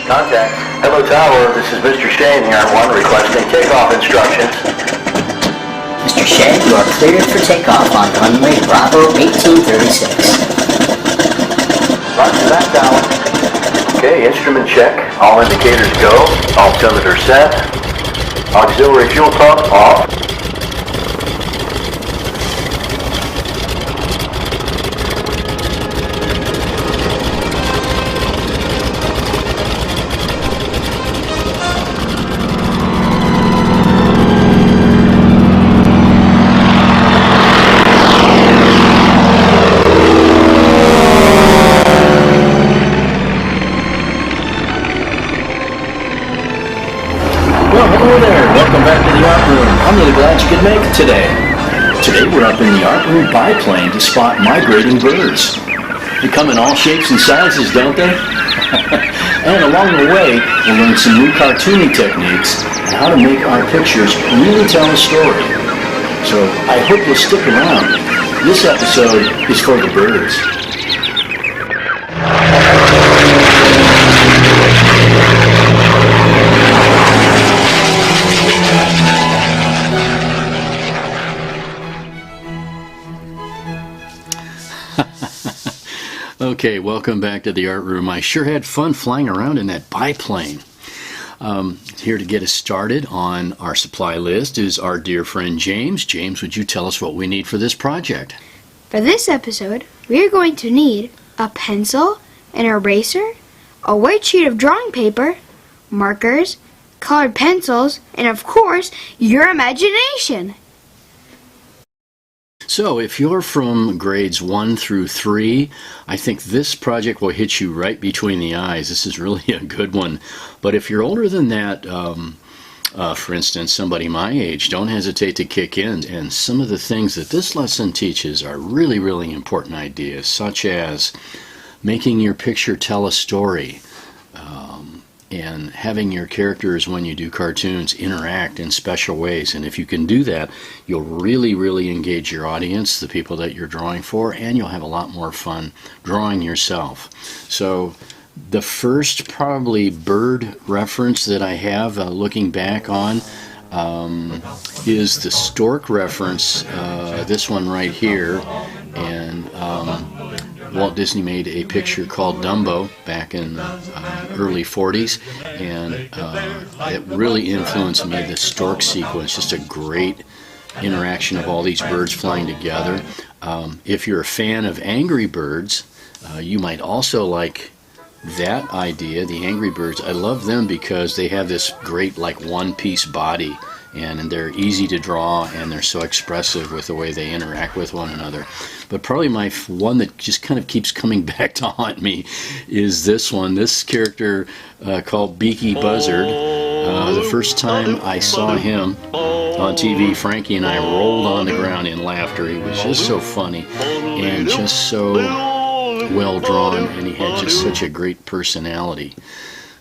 Contact. Hello Tower, this is Mr.Shay in the R1 requesting takeoff instructions. Mr. Shay, you are cleared for takeoff on runway Bravo 1836. Roger that, Tower. Okay, instrument check. All indicators go. Altimeter set. Auxiliary fuel pump off. Hello there, welcome back to the art room. I'm really glad you could make it today. Today we're up in the art room biplane to spot migrating birds. They come in all shapes and sizes, don't they? And along the way, we'll learn some new cartooning techniques and how to make our pictures really tell a story. So I hope you'll stick around. This episode is for the birds. Okay, welcome back to the art room. I sure had fun flying around in that biplane. Here to get us started on our supply list is our dear friend James. James, would you tell us what we need for this project? For this episode, we are going to need a pencil, an eraser, a white sheet of drawing paper, markers, colored pencils, and of course, your imagination. So if you're from grades 1 through 3, I think this project will hit you right between the eyes. This is really a good one. But if you're older than that, for instance, somebody my age, don't hesitate to kick in. And some of the things that this lesson teaches are really, really important ideas, such as making your picture tell a story, and having your characters, when you do cartoons, interact in special ways. And if you can do that, you'll really, really engage your audience, the people that you're drawing for, and you'll have a lot more fun drawing yourself. So the first probably bird reference that I have looking back on is the stork reference, this one right here. And Walt Disney made a picture called Dumbo back in the early 40s, and it really influenced me, the stork sequence, just a great interaction of all these birds flying together. If you're a fan of Angry Birds, you might also like that idea, the Angry Birds. I love them because they have this great like one-piece body, and they're easy to draw, and they're so expressive with the way they interact with one another. But probably my one that just kind of keeps coming back to haunt me is this one, this character called Beaky Buzzard. The first time I saw him on TV, Frankie and I rolled on the ground in laughter. He was just so funny and just so well drawn, and he had just such a great personality.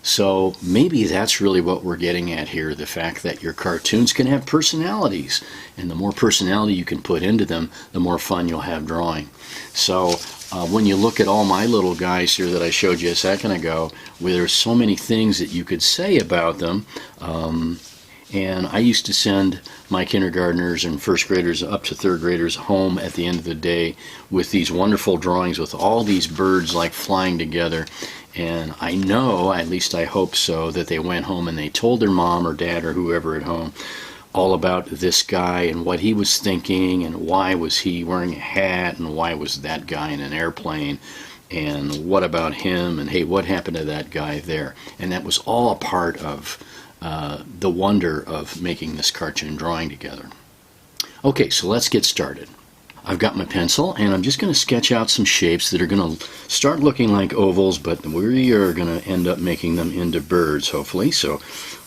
So maybe that's really what we're getting at here, the fact that your cartoons can have personalities, and the more personality you can put into them, the more fun you'll have drawing. So when you look at all my little guys here that I showed you a second ago, where there's so many things that you could say about them, and I used to send my kindergartners and first graders up to third graders home at the end of the day with these wonderful drawings with all these birds like flying together. And I know, at least I hope so, that they went home and they told their mom or dad or whoever at home all about this guy and what he was thinking, and why was he wearing a hat, and why was that guy in an airplane, and what about him, and hey, what happened to that guy there. And that was all a part of the wonder of making this cartoon drawing together. Okay, so let's get started. I've got my pencil, and I'm just going to sketch out some shapes that are going to start looking like ovals, but we are going to end up making them into birds, hopefully. So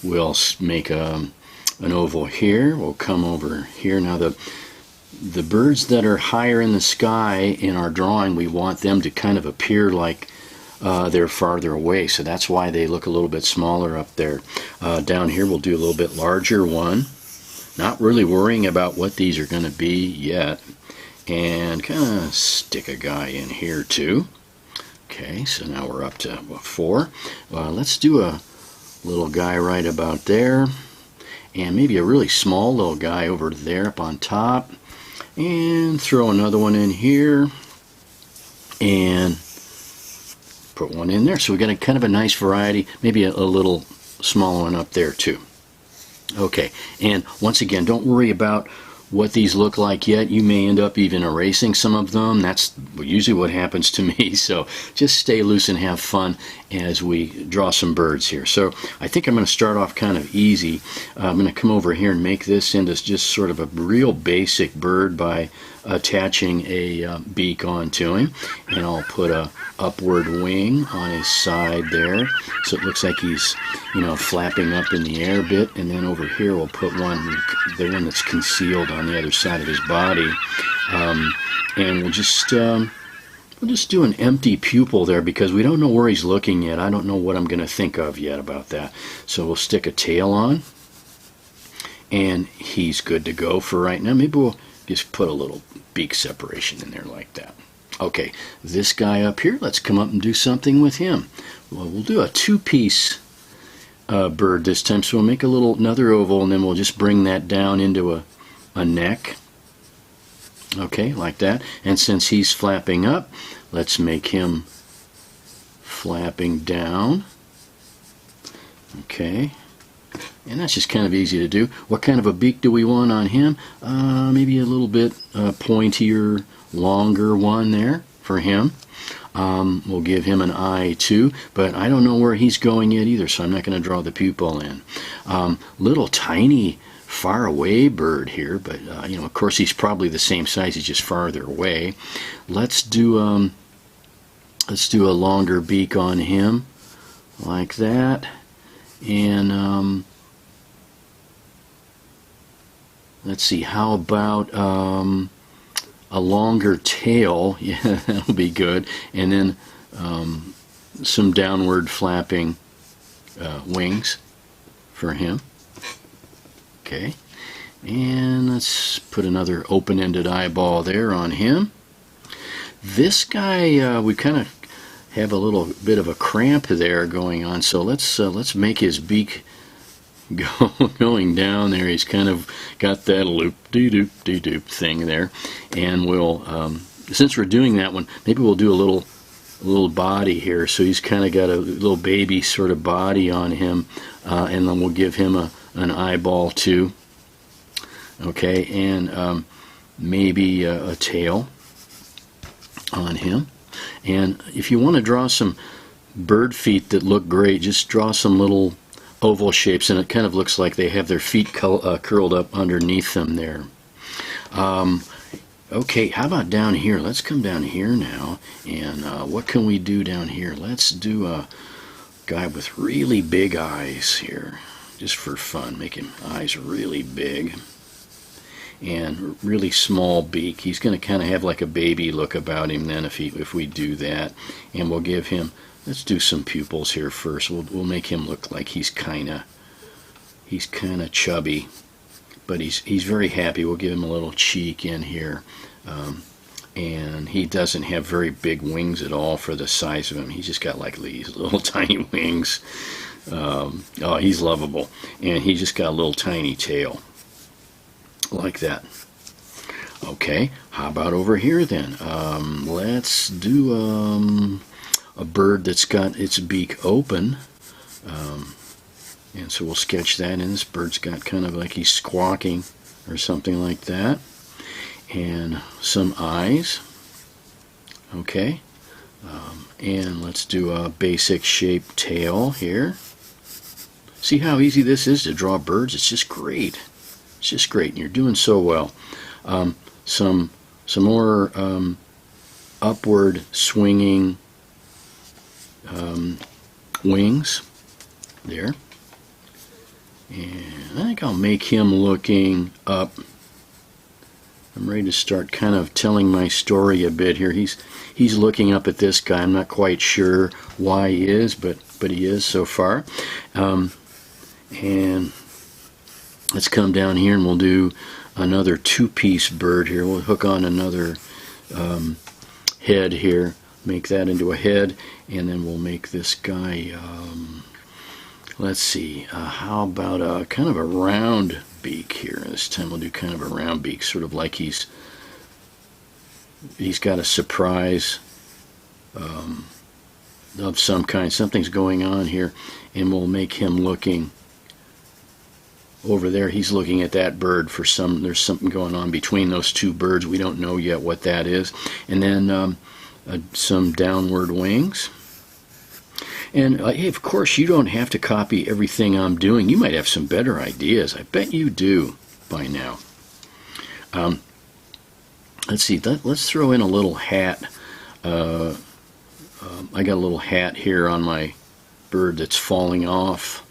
we'll make an oval here. We'll come over here. Now the birds that are higher in the sky in our drawing, we want them to kind of appear like they're farther away, so that's why they look a little bit smaller up there. Down here we'll do a little bit larger one. Not really worrying about what these are going to be yet. And kind of stick a guy in here too. Okay, so now we're up to 4. Let's do a little guy right about there, and maybe a really small little guy over there up on top, and throw another one in here, and put one in there. So we got a kind of a nice variety, maybe a little small one up there too. Okay, and once again, don't worry about what these look like yet. You may end up even erasing some of them. That's usually what happens to me. So just stay loose and have fun as we draw some birds here. So I think I'm going to start off kind of easy. I'm going to come over here and make this into just sort of a real basic bird by attaching a beak onto him, and I'll put a upward wing on his side there, so it looks like he's, you know, flapping up in the air a bit. And then over here we'll put the one that's concealed on the other side of his body, and we'll just do an empty pupil there because we don't know where he's looking yet. I don't know what I'm going to think of yet about that. So we'll stick a tail on, and he's good to go for right now. Maybe we'll just put a little beak separation in there like that. Okay, this guy up here, let's come up and do something with him. Well, we'll do a 2-piece bird this time. So we'll make another oval, and then we'll just bring that down into a neck. Okay, like that. And since he's flapping up, let's make him flapping down. Okay. And that's just kind of easy to do. What kind of a beak do we want on him? Maybe a little bit pointier, longer one there for him. We'll give him an eye too, but I don't know where he's going yet either, so I'm not going to draw the pupil in. Little tiny far away bird here, but you know, of course he's probably the same size, he's just farther away. Let's do a longer beak on him like that, and let's see, how about a longer tail? Yeah, that'll be good. And then some downward flapping wings for him. Okay, and let's put another open-ended eyeball there on him. This guy, we kind of have a little bit of a cramp there going on, so let's make his beak going down there. He's kind of got that loop-de-doop thing there, and we'll since we're doing that one, maybe we'll do a little body here. So he's kind of got a little baby sort of body on him, and then we'll give him an eyeball too. Okay, and maybe a tail on him. And if you want to draw some bird feet that look great, just draw some little oval shapes, and it kind of looks like they have their feet curled up underneath them there. Okay, how about down here? Let's come down here now, and what can we do down here? Let's do a guy with really big eyes here, just for fun. Make him eyes really big and really small beak. He's going to kind of have like a baby look about him then if we do that, and we'll give him. Let's do some pupils here first. We'll make him look like he's kind of chubby, but he's very happy. We'll give him a little cheek in here, and he doesn't have very big wings at all for the size of him. He's just got like these little tiny wings. Oh, he's lovable, and he's just got a little tiny tail like that. Okay, how about over here then? Let's do a bird that's got its beak open, and so we'll sketch that in. This bird's got kind of like he's squawking or something like that, and some eyes. Okay, and let's do a basic shaped tail here. See how easy this is to draw birds? It's just great. It's just great, and you're doing so well. Some more upward swinging wings there, and I think I'll make him looking up. I'm ready to start kind of telling my story a bit here. He's looking up at this guy. I'm not quite sure why he is, but he is so far. And let's come down here and we'll do another 2-piece bird here. We'll hook on another head here make that into a head, and then we'll make this guy, let's see, how about a kind of a round beak here. This time we'll do kind of a round beak, sort of like he's got a surprise of some kind. Something's going on here, and we'll make him looking over there. He's looking at that bird for there's something going on between those two birds. We don't know yet what that is. And then some downward wings. And hey, of course, you don't have to copy everything I'm doing. You might have some better ideas. I bet you do by now. Let's see. Let's throw in a little hat. I got a little hat here on my bird that's falling off.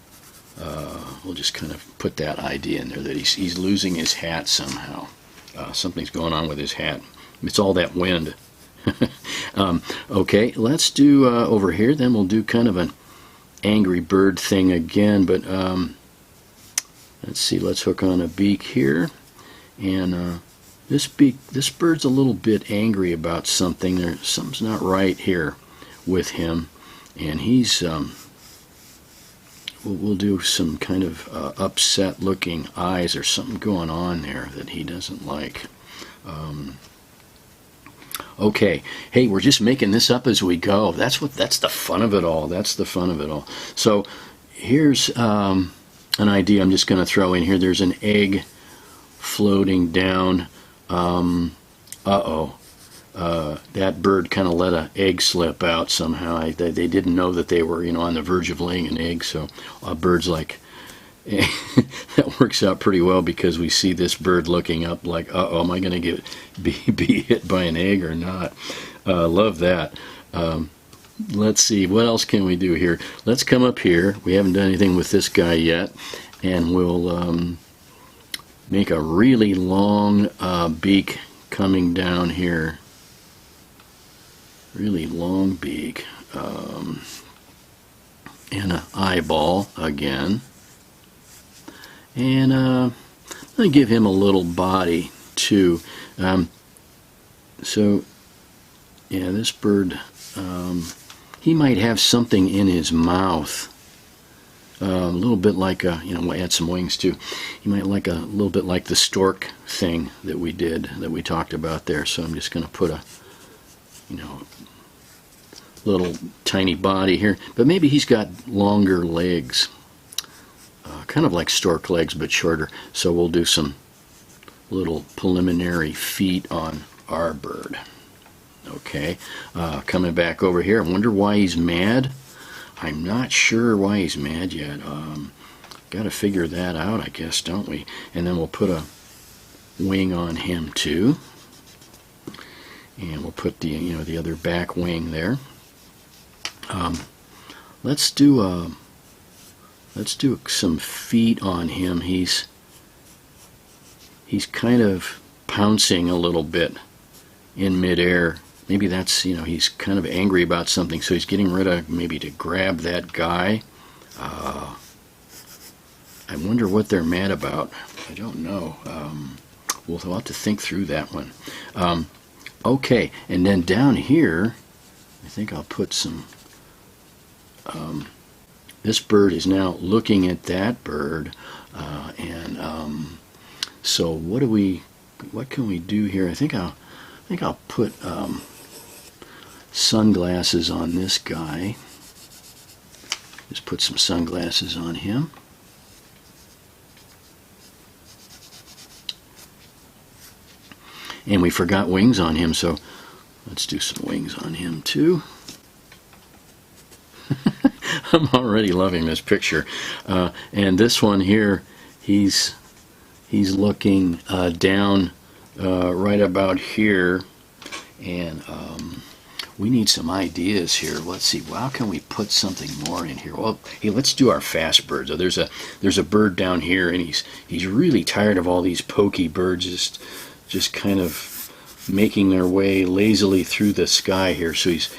We'll just kind of put that idea in there that he's losing his hat somehow. Something's going on with his hat. It's all that wind. Okay, let's do over here. Then we'll do kind of an angry bird thing again. But let's see. Let's hook on a beak here, and this bird's a little bit angry about something. Something's not right here with him, and he's. We'll do some kind of upset-looking eyes or something going on there that he doesn't like. Okay, hey, we're just making this up as we go. That's the fun of it all. That's the fun of it all. So here's an idea I'm just going to throw in here. There's an egg floating down. That bird kind of let an egg slip out somehow. They didn't know that they were, on the verge of laying an egg. So birds like that works out pretty well because we see this bird looking up like, am I going to be hit by an egg or not? Love that. Let's see, what else can we do here? Let's come up here. We haven't done anything with this guy yet, and we'll make a really long beak coming down here. Really long beak. And an eyeball again. And I'm going to give him a little body too. So, yeah, this bird, he might have something in his mouth. A little bit like we'll add some wings too. He might like a little bit like the stork thing that we talked about there. So I'm just going to put a, little tiny body here. But maybe he's got longer legs. Kind of like stork legs, but shorter. So we'll do some little preliminary feet on our bird. Okay, coming back over here. I wonder why he's mad. I'm not sure why he's mad yet. Got to figure that out, I guess, don't we? And then we'll put a wing on him too. And we'll put the other back wing there. Let's do some feet on him. He's kind of pouncing a little bit in midair. Maybe that's, he's kind of angry about something, so he's getting ready maybe to grab that guy. I wonder what they're mad about. I don't know. We'll have to think through that one. Okay, and then down here, I think I'll put some... this bird is now looking at that bird, so what can we do here? I think I'll put sunglasses on this guy. Just put some sunglasses on him. And we forgot wings on him, so let's do some wings on him too. I'm already loving this picture. And this one here, he's looking down right about here, and we need some ideas here. Let's see, how can we put something more in here? Well, hey, let's do our fast birds. There's a bird down here, and he's really tired of all these pokey birds just kind of making their way lazily through the sky here. So he's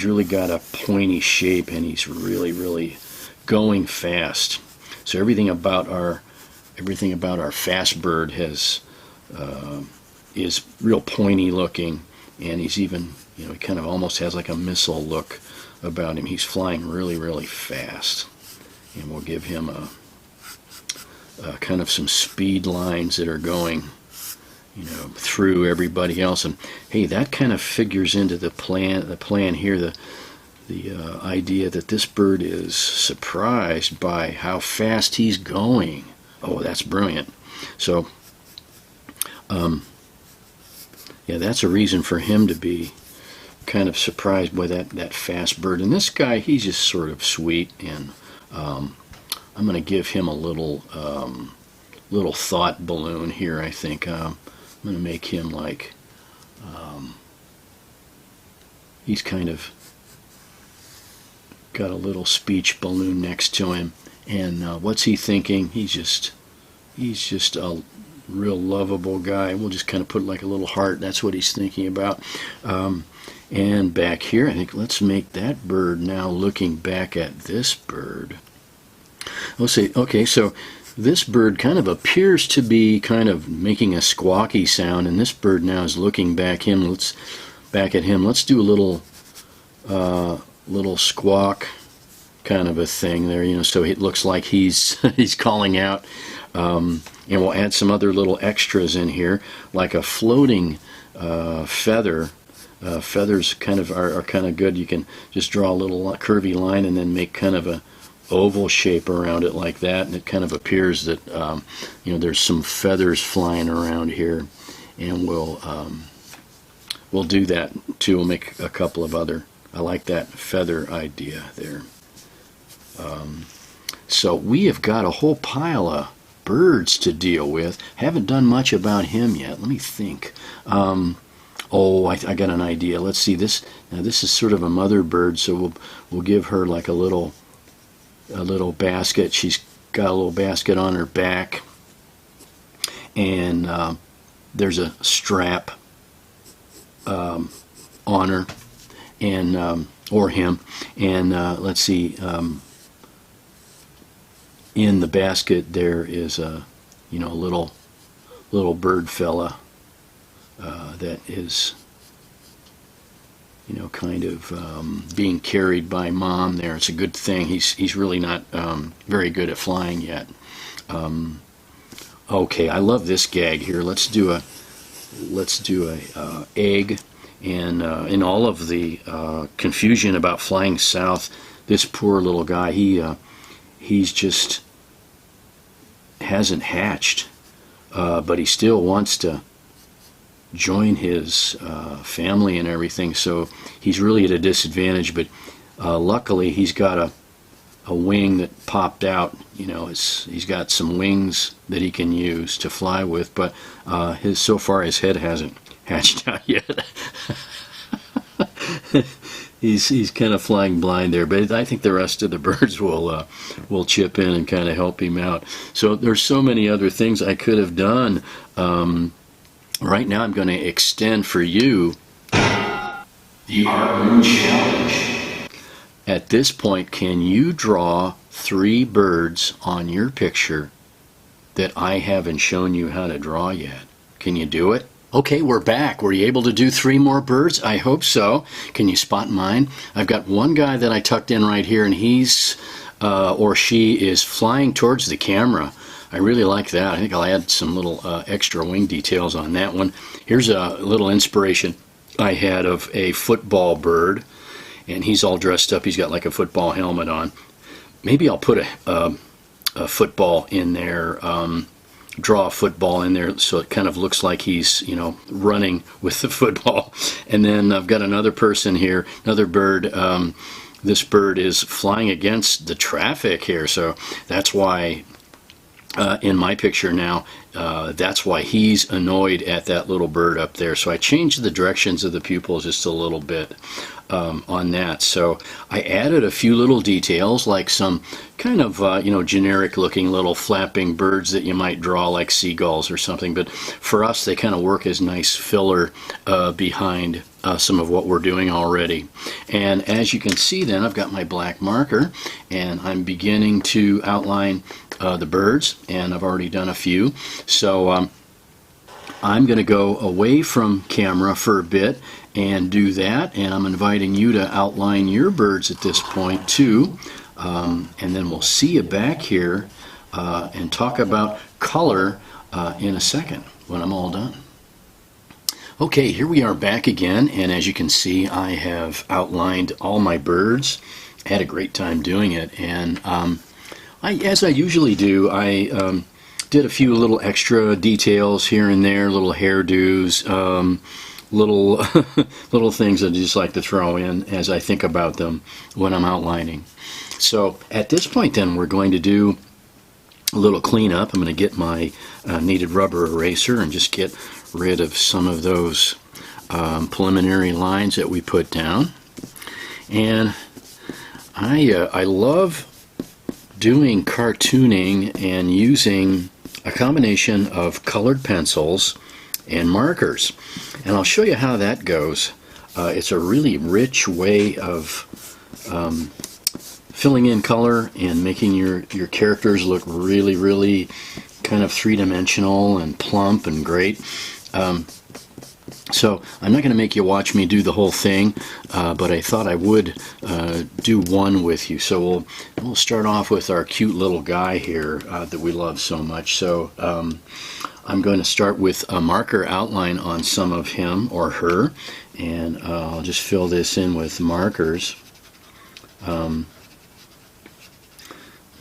really got a pointy shape, and he's really going fast. So everything about our fast bird is real pointy looking, and he's even You know, he kind of almost has like a missile look about him. He's flying really, really fast. And we'll give him a kind of some speed lines that are going, you know, through everybody else. And hey, that kind of figures into the plan here, the idea that this bird is surprised by how fast he's going. Oh, that's brilliant. So, yeah, that's a reason for him to be kind of surprised by that fast bird. And this guy, he's just sort of sweet, and I'm going to give him a little thought balloon here, I think. I'm going to make him like, he's kind of got a little speech balloon next to him. And what's he thinking? He's just a real lovable guy. We'll just kind of put like a little heart. That's what he's thinking about. And back here, I think let's make that bird now looking back at this bird. Let's see. Okay, so this bird kind of appears to be kind of making a squawky sound, and this bird now is looking back at him. Let's do a little squawk kind of a thing there, you know, so it looks like he's calling out. And we'll add some other little extras in here, like a floating feather. Feathers kind of are kind of good. You can just draw a little curvy line and then make kind of a oval shape around it like that, and it kind of appears that you know, there's some feathers flying around here, and we'll do that too. We'll make a couple of other. I like that feather idea there. So we have got a whole pile of birds to deal with. Haven't done much about him yet. Let me think. Oh, I got an idea. Let's see this. Now this is sort of a mother bird, so we'll give her like a little basket. She's got a little basket on her back, and there's a strap on her, and or him. And let's see. In the basket there is a little bird fella that is kind of being carried by mom there. It's a good thing. He's really not very good at flying yet. Okay, I love this gag here. Let's do a egg, and in all of the confusion about flying south, this poor little guy, he's just hasn't hatched, but he still wants to join his family and everything, so he's really at a disadvantage, but luckily he's got a wing that popped out. He's got some wings that he can use to fly with, but so far his head hasn't hatched out yet. He's kind of flying blind there, but I think the rest of the birds will chip in and kind of help him out. So there's so many other things I could have done. Right now I'm going to extend for you the Art Room Challenge. At this point, can you draw 3 birds on your picture that I haven't shown you how to draw yet? Can you do it? Okay, we're back. Were you able to do 3 more birds? I hope so. Can you spot mine? I've got one guy that I tucked in right here, and he's or she is flying towards the camera. I really like that. I think I'll add some little extra wing details on that one. Here's a little inspiration I had of a football bird, and he's all dressed up. He's got like a football helmet on. Maybe I'll put a football in there, draw a football in there so it kind of looks like he's running with the football. And then I've got another person here, another bird. This bird is flying against the traffic here, so that's why in my picture now, that's why he's annoyed at that little bird up there. So I changed the directions of the pupils just a little bit on that. So I added a few little details, like some kind of generic looking little flapping birds that you might draw like seagulls or something, but for us they kind of work as nice filler behind some of what we're doing already. And as you can see, then I've got my black marker and I'm beginning to outline the birds, and I've already done a few. So I'm going to go away from camera for a bit, and do that, and I'm inviting you to outline your birds at this point too, and then we'll see you back here and talk about color in a second when I'm all done. Okay, here we are back again, and as you can see, I have outlined all my birds. I had a great time doing it, and as I usually do, I did a few little extra details here and there, little hairdos, little little things I just like to throw in as I think about them when I'm outlining. So at this point then, we're going to do a little cleanup. I'm going to get my kneaded rubber eraser and just get rid of some of those preliminary lines that we put down. And I love doing cartooning and using a combination of colored pencils and markers. And I'll show you how that goes. It's a really rich way of filling in color and making your characters look really, really kind of three-dimensional and plump and great. So I'm not going to make you watch me do the whole thing, but I thought I would do one with you. So we'll start off with our cute little guy here that we love so much. So I'm going to start with a marker outline on some of him or her, and I'll just fill this in with markers.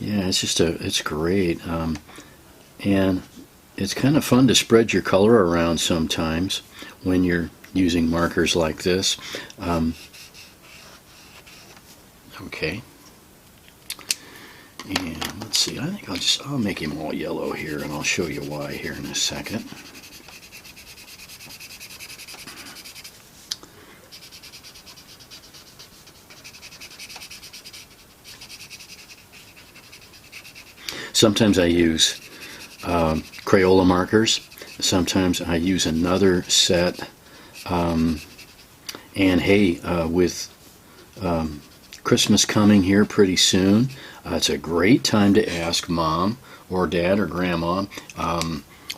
Yeah, it's great, and it's kind of fun to spread your color around sometimes when you're using markers like this. Okay, and let's see, I think I'll make him all yellow here, and I'll show you why here in a second. Sometimes I use Crayola markers. Sometimes I use another set. And hey, with Christmas coming here pretty soon, it's a great time to ask Mom or Dad or Grandma,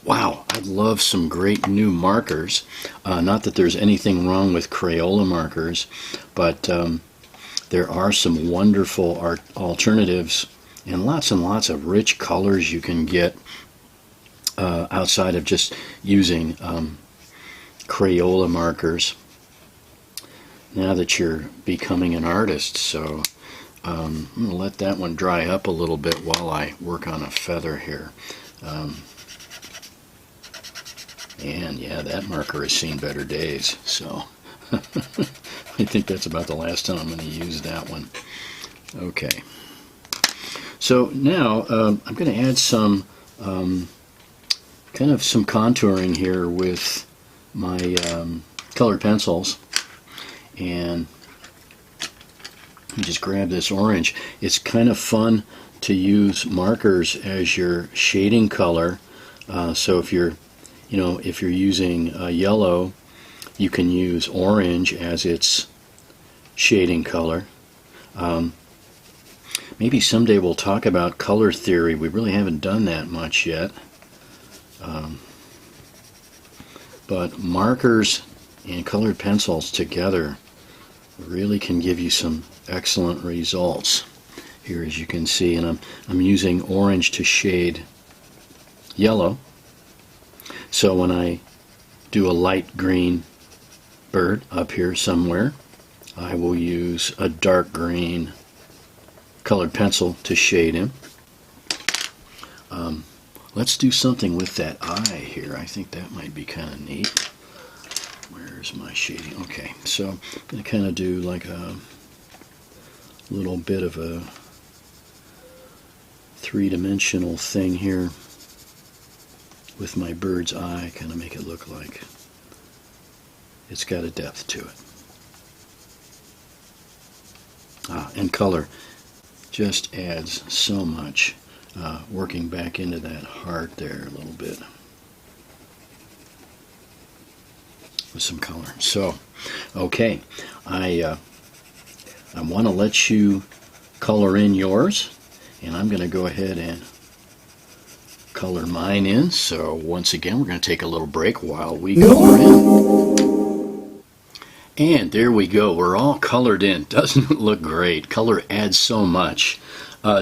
wow, I'd love some great new markers. Not that there's anything wrong with Crayola markers, but there are some wonderful alternatives and lots of rich colors you can get outside of just using Crayola markers now that you're becoming an artist. So I'm going to let that one dry up a little bit while I work on a feather here. And yeah, that marker has seen better days, so I think that's about the last time I'm going to use that one. Okay. So now I'm going to add some kind of some contouring here with my colored pencils, and you just grab this orange. It's kind of fun to use markers as your shading color. So if you're using yellow, you can use orange as its shading color. Maybe someday we'll talk about color theory. We really haven't done that much yet. But markers and colored pencils together really can give you some excellent results. Here, as you can see, and I'm using orange to shade yellow. So when I do a light green bird up here somewhere, I will use a dark green colored pencil to shade him. Let's do something with that eye here. I think that might be kind of neat. Where's my shading? Okay, so I'm going to kind of do like a little bit of a three-dimensional thing here with my bird's eye, kind of make it look like it's got a depth to it. And color just adds so much, working back into that heart there a little bit with some color. So, okay, I want to let you color in yours, and I'm going to go ahead and color mine in. So once again, we're going to take a little break while we color in. And there we go. We're all colored in. Doesn't it look great? Color adds so much.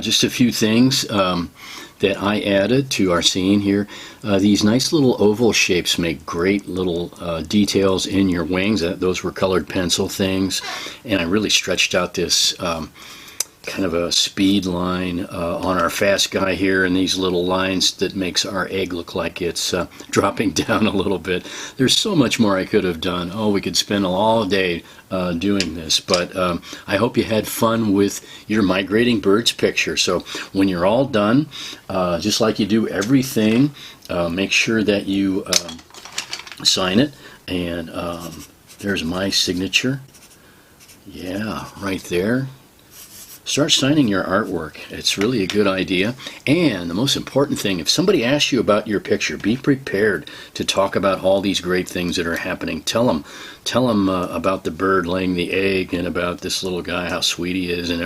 Just a few things that I added to our scene here. These nice little oval shapes make great little details in your wings. Those were colored pencil things. And I really stretched out this kind of a speed line on our fast guy here, and these little lines that makes our egg look like it's dropping down a little bit. There's so much more I could have done. Oh, we could spend all day doing this, but I hope you had fun with your migrating birds picture. So when you're all done, just like you do everything, make sure that you sign it, and there's my signature. Yeah, right there. Start signing your artwork. It's really a good idea. And the most important thing, if somebody asks you about your picture, be prepared to talk about all these great things that are happening. Tell them about the bird laying the egg, and about this little guy, how sweet he is, and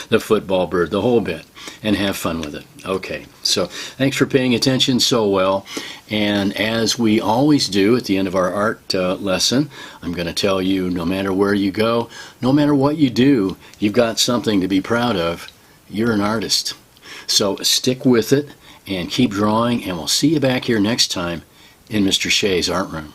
the football bird, the whole bit, and have fun with it. Okay, so thanks for paying attention so well. And as we always do at the end of our art lesson, I'm going to tell you, no matter where you go, no matter what you do, you've got something to be proud of. You're an artist. So stick with it and keep drawing, and we'll see you back here next time in Mr. Shay's Art Room.